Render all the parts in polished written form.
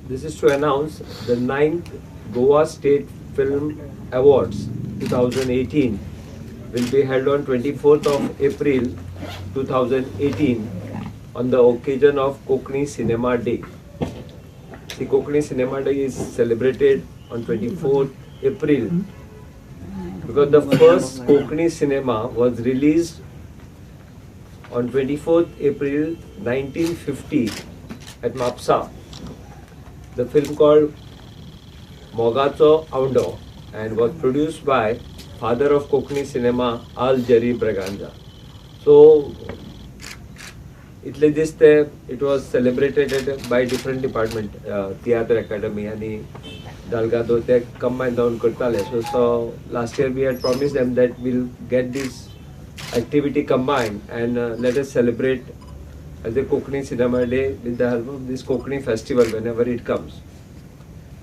This is to announce the 9th Goa State Film Awards 2018 will be held on 24th of April 2018 on the occasion of Kokni Cinema Day. The Kokni Cinema Day is celebrated on 24th April because the first Kokni cinema was released on 24th April 1950 at Mapsa. The film called Mogacho Aundo and was produced by father of Kokni cinema Al Jari Braganja. So it was celebrated by different department, theatre academy and Dalgado they combined down Kurtale. So last year we had promised them that we'll get this activity combined and let us celebrate as a Kokni Cinema Day with the help of this Kokni festival whenever it comes.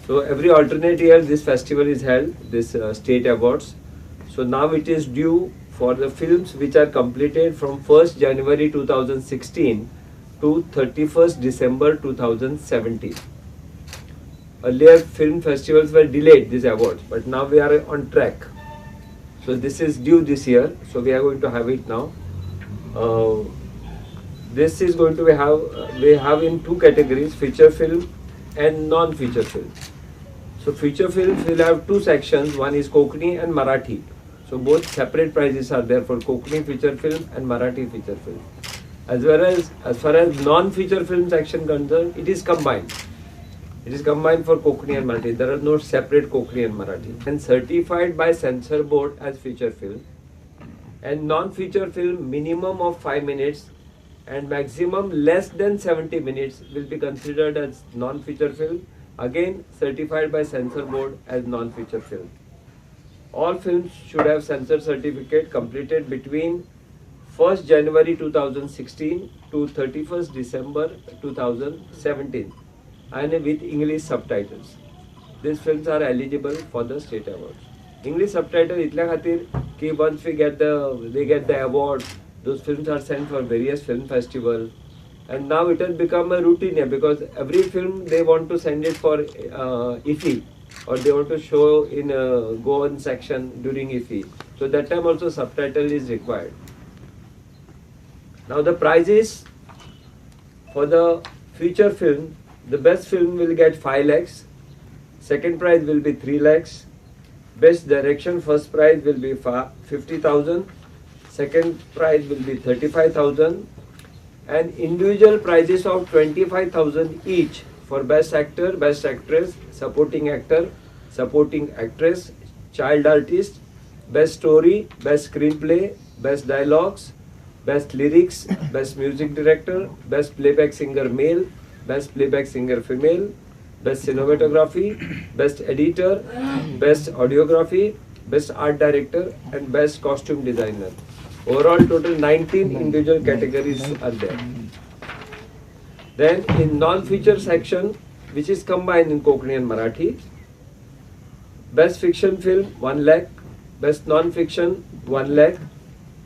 So every alternate year this festival is held, this state awards. So now it is due for the films which are completed from 1st January 2016 to 31st December 2017. Earlier film festivals were delayed, these awards, but now we are on track. So this is due this year, so we are going to have it now. This is going to we have in two categories, feature film and non-feature film. So feature films will have two sections, one is Kokni and Marathi. So both separate prizes are there for Kokni feature film and Marathi feature film. As far as non-feature film section concerned, it is combined. It is combined for Kokni and Marathi. There are no separate Kokni and Marathi. And certified by censor board as feature film. And non-feature film minimum of 5 minutes and maximum less than 70 minutes will be considered as non-feature film. Again certified by censor board as non-feature film. All films should have censor certificate completed between 1st January 2016 to 31st December 2017 and with English subtitles. These films are eligible for the state awards. English subtitle itla khatir ki once they get the award, those films are sent for various film festivals. And now it has become a routine here because every film they want to send it for IFFI or they want to show in a Goan section during IFFI. So that time also subtitle is required. Now the prizes for the feature film, the best film will get 5 lakhs, second prize will be 3 lakhs, best direction first prize will be 50,000, second prize will be 35,000 and individual prizes of 25,000 each for best actor, best actress, supporting actor, supporting actress, child artist, best story, best screenplay, best dialogues, best lyrics, best music director, best playback singer male, best playback singer female, best cinematography, best editor, best audiography, best art director and best costume designer. Overall total 19 individual categories are there. Then in non-feature section, which is combined in Kokni and Marathi, best fiction film 1 lakh, best non-fiction 1 lakh.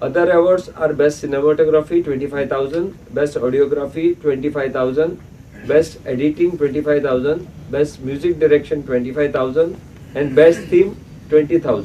Other awards are best cinematography 25,000, best audiography 25,000, best editing 25,000, best music direction 25,000 and best theme 20,000.